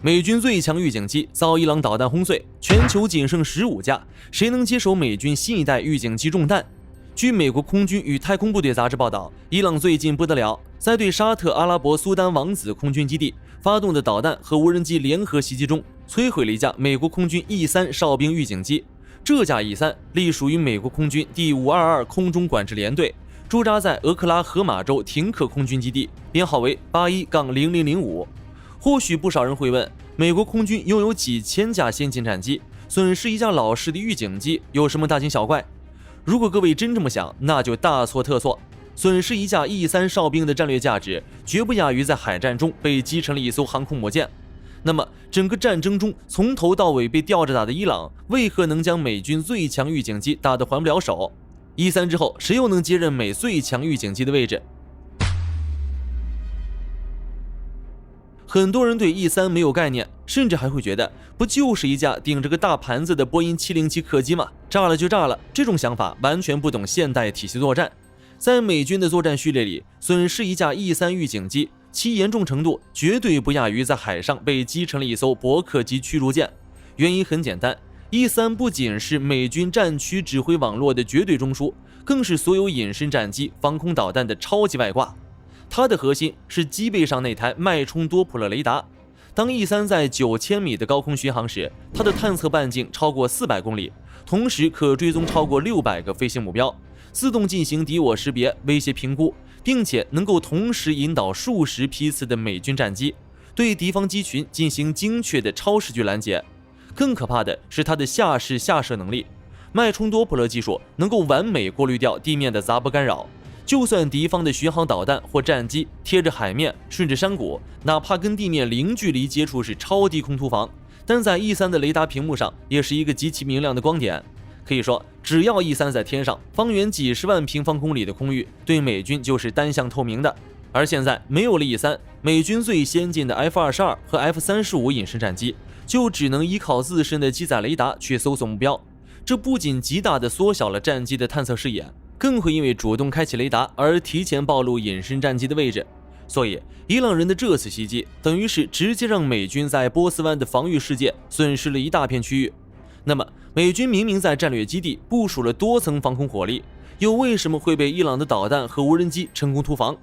美军最强预警机遭伊朗导弹轰碎，全球仅剩15架，谁能接手美军新一代预警机重担？据美国空军与太空部队杂志报道，伊朗最近不得了，在对沙特阿拉伯苏丹王子空军基地发动的导弹和无人机联合袭击中，摧毁了一架美国空军 E3 哨兵预警机。这架 E3 隶属于美国空军第522空中管制联队，驻扎在俄克拉荷马州廷克空军基地，编号为81-0005。或许不少人会问，美国空军拥有几千架先进战机，损失一架老式的预警机有什么大惊小怪？如果各位真这么想，那就大错特错。损失一架 E3 哨兵的战略价值，绝不亚于在海战中被击沉了一艘航空母舰。那么，整个战争中从头到尾被吊着打的伊朗，为何能将美军最强预警机打得还不了手？E3之后，谁又能接任美最强预警机的位置？很多人对 E3 没有概念，甚至还会觉得不就是一架顶着个大盘子的波音707客机吗？炸了就炸了，这种想法完全不懂现代体系作战。在美军的作战序列里，损失一架 E3 预警机，其严重程度绝对不亚于在海上被击沉了一艘伯克级驱逐舰。原因很简单， E3 不仅是美军战区指挥网络的绝对中枢，更是所有隐身战机、防空导弹的超级外挂。它的核心是机背上那台脉冲多普勒雷达。当 E3 在9000米的高空巡航时，它的探测半径超过400公里，同时可追踪超过600个飞行目标，自动进行敌我识别、威胁评估，并且能够同时引导数十批次的美军战机，对敌方机群进行精确的超视距拦截。更可怕的是它的下视下射能力，脉冲多普勒技术能够完美过滤掉地面的杂波干扰。就算敌方的巡航导弹或战机贴着海面，顺着山谷，哪怕跟地面零距离接触是超低空突防，但在 E3 的雷达屏幕上也是一个极其明亮的光点。可以说，只要 E3 在天上，方圆几十万平方公里的空域对美军就是单向透明的。而现在没有了 E3，美军最先进的 F-22和 F-35隐身战机就只能依靠自身的机载雷达去搜索目标，这不仅极大地缩小了战机的探测视野，更会因为主动开启雷达而提前暴露隐身战机的位置。所以，伊朗人的这次袭击等于是直接让美军在波斯湾的防御世界损失了一大片区域。那么，美军明明在战略基地部署了多层防空火力，又为什么会被伊朗的导弹和无人机成功突防？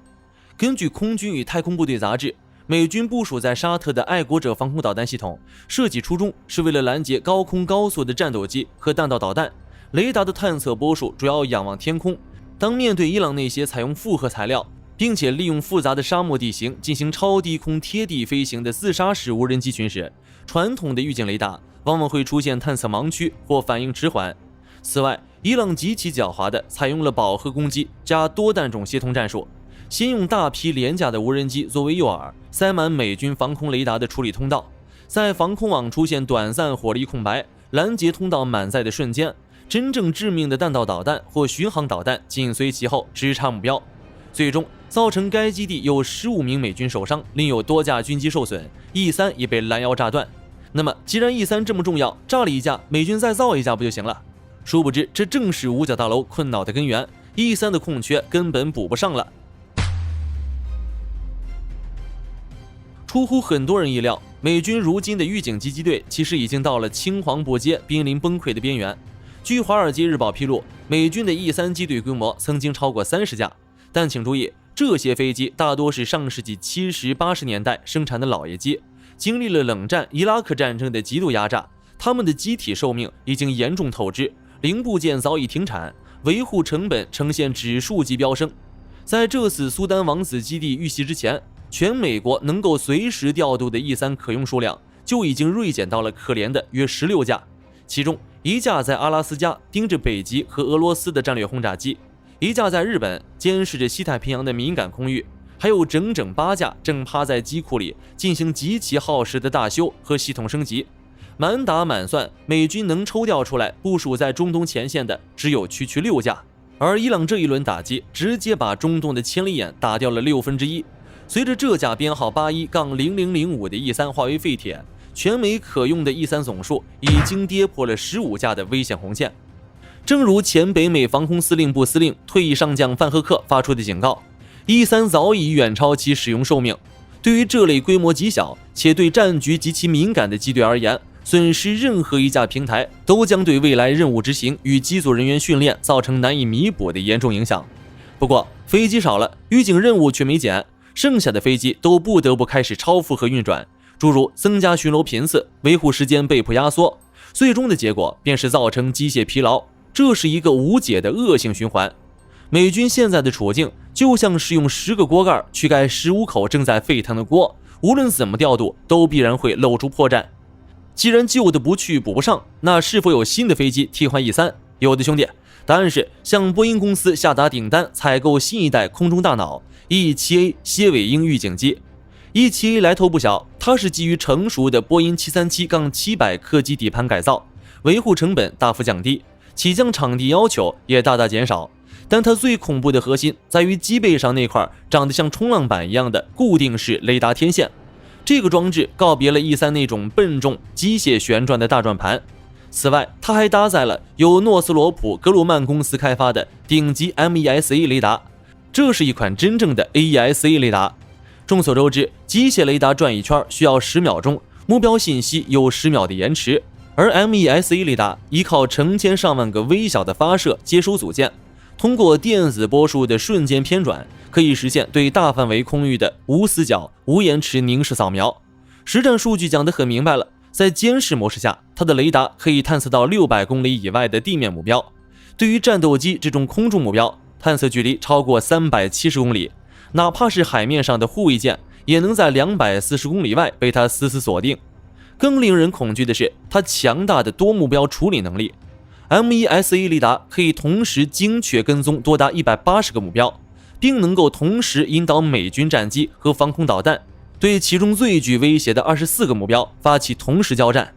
根据空军与太空部队杂志，美军部署在沙特的爱国者防空导弹系统设计初衷是为了拦截高空高速的战斗机和弹道导弹。雷达的探测波束主要仰望天空，当面对伊朗那些采用复合材料，并且利用复杂的沙漠地形进行超低空贴地飞行的自杀式无人机群时，传统的预警雷达往往会出现探测盲区或反应迟缓。此外，伊朗极其狡猾地采用了饱和攻击加多弹种协同战术，先用大批廉价的无人机作为诱饵，塞满美军防空雷达的处理通道，在防空网出现短暂火力空白、拦截通道满载的瞬间，真正致命的弹道导弹或巡航导弹紧随其后直插目标，最终造成该基地有15名美军受伤，另有多架军机受损， E3 也被拦腰炸断。那么既然 E3 这么重要，炸了一架，美军再造一架不就行了？殊不知这正是五角大楼困扰的根源， E3 的空缺根本补不上了。出乎很多人意料，美军如今的预警机机队其实已经到了青黄不接、濒临崩溃的边缘。据《华尔街日报》披露，美军的 E3 机队规模曾经超过30架，但请注意，这些飞机大多是上世纪70、80年代生产的老爷机，经历了冷战、伊拉克战争的极度压榨，他们的机体寿命已经严重透支，零部件早已停产，维护成本呈现指数级飙升。在这次苏丹王子基地遇袭之前，全美国能够随时调度的 E3 可用数量就已经锐减到了可怜的约16架，其中一架在阿拉斯加盯着北极和俄罗斯的战略轰炸机，一架在日本监视着西太平洋的敏感空域，还有整整8架正趴在机库里进行极其耗时的大修和系统升级。满打满算，美军能抽调出来部署在中东前线的只有区6架，而伊朗这一轮打击直接把中东的千里眼打掉了1/6。随着这架编号81-0005的 E3 化为废铁，全美可用的 E3 总数已经跌破了15架的危险红线。正如前北美防空司令部司令退役上将范赫克发出的警告， E3 早已远超其使用寿命。对于这类规模极小且对战局极其敏感的机队而言，损失任何一架平台都将对未来任务执行与机组人员训练造成难以弥补的严重影响。不过，飞机少了，预警任务却没减，剩下的飞机都不得不开始超负荷运转，诸如增加巡逻频次、维护时间被迫压缩，最终的结果便是造成机械疲劳，这是一个无解的恶性循环。美军现在的处境就像是用10个锅盖去盖15口正在沸腾的锅，无论怎么调度都必然会露出破绽。既然旧的不去补不上，那是否有新的飞机替换 E3？ 有的兄弟，答案是向波音公司下达订单采购新一代空中大脑 E7A 蝎尾鹰预警机。E7A 来头不小，它是基于成熟的波音737-700客机底盘改造，维护成本大幅降低，起降场地要求也大大减少。但它最恐怖的核心在于机背上那块长得像冲浪板一样的固定式雷达天线。这个装置告别了 E3 那种笨重机械旋转的大转盘。此外，它还搭载了由诺斯罗普格鲁曼公司开发的顶级 MESA 雷达，这是一款真正的 AESA 雷达。众所周知，机械雷达转一圈需要10秒钟，目标信息有10秒的延迟，而 MESA 雷达依靠成千上万个微小的发射接收组件，通过电子波束的瞬间偏转，可以实现对大范围空域的无死角、无延迟凝视扫描。实战数据讲得很明白了，在监视模式下，它的雷达可以探测到600公里以外的地面目标。对于战斗机这种空中目标，探测距离超过370公里，哪怕是海面上的护卫舰，也能在240公里外被它死死锁定。更令人恐惧的是，它强大的多目标处理能力。MESA 雷达可以同时精确跟踪多达180个目标，并能够同时引导美军战机和防空导弹对其中最具威胁的24个目标发起同时交战。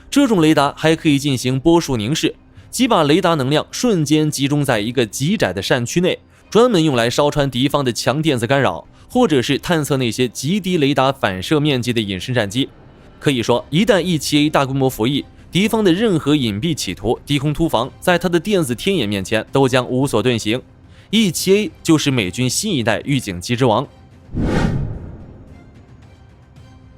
这种雷达还可以进行波束凝视，即把雷达能量瞬间集中在一个极窄的扇区内，专门用来烧穿敌方的强电子干扰，或者是探测那些极低雷达反射面积的隐身战机。可以说，一旦 E7A 大规模服役，敌方的任何隐蔽企图、低空突防，在它的电子天眼面前都将无所遁形。E7A 就是美军新一代预警机之王。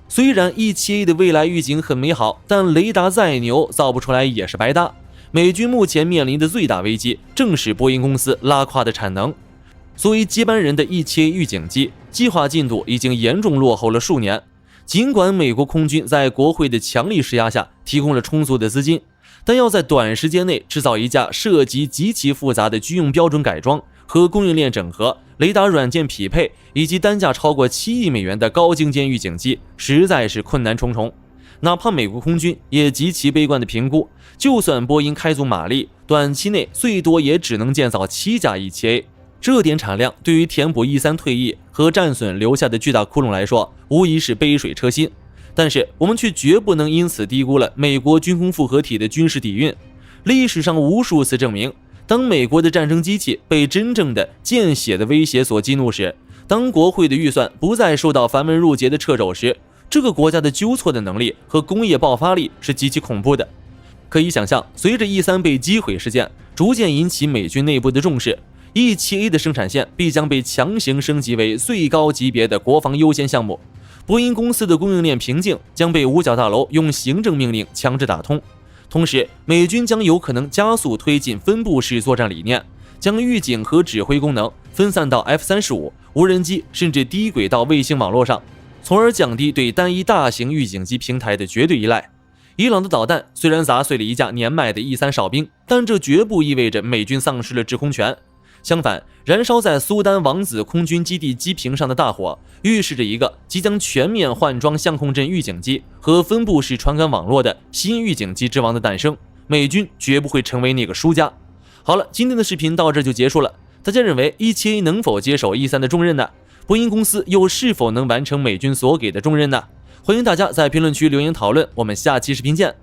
虽然 E7A 的未来预警很美好，但雷达再牛，造不出来也是白搭。美军目前面临的最大危机，正是波音公司拉胯的产能。作为接班人的 E7A 预警机，计划进度已经严重落后了数年。尽管美国空军在国会的强力施压下提供了充足的资金，但要在短时间内制造一架涉及极其复杂的军用标准改装和供应链整合、雷达软件匹配以及单价超过7亿美元的高精尖预警机，实在是困难重重。哪怕美国空军也极其悲观地评估，就算波音开足马力，短期内最多也只能建造7架 E7A。这点产量对于填补 E3 退役和战损留下的巨大窟窿来说，无疑是杯水车薪。但是我们却绝不能因此低估了美国军工复合体的军事底蕴。历史上无数次证明，当美国的战争机器被真正的见血的威胁所激怒时，当国会的预算不再受到繁文缛节的掣肘时，这个国家的纠错的能力和工业爆发力是极其恐怖的。可以想象，随着 E3 被击毁事件逐渐引起美军内部的重视， E7A 的生产线必将被强行升级为最高级别的国防优先项目。波音公司的供应链瓶颈将被五角大楼用行政命令强制打通。同时，美军将有可能加速推进分布式作战理念，将预警和指挥功能分散到 F-35、无人机甚至低轨道卫星网络上，从而降低对单一大型预警机平台的绝对依赖。伊朗的导弹虽然砸碎了一架年迈的 E3 哨兵，但这绝不意味着美军丧失了制空权。相反，燃烧在苏丹王子空军基地机坪上的大火，预示着一个即将全面换装相控阵预警机和分布式传感网络的新预警机之王的诞生。美军绝不会成为那个输家。好了，今天的视频到这就结束了。大家认为 E7A 能否接手 E3 的重任呢？波音公司又是否能完成美军所给的重任呢？欢迎大家在评论区留言讨论，我们下期视频见。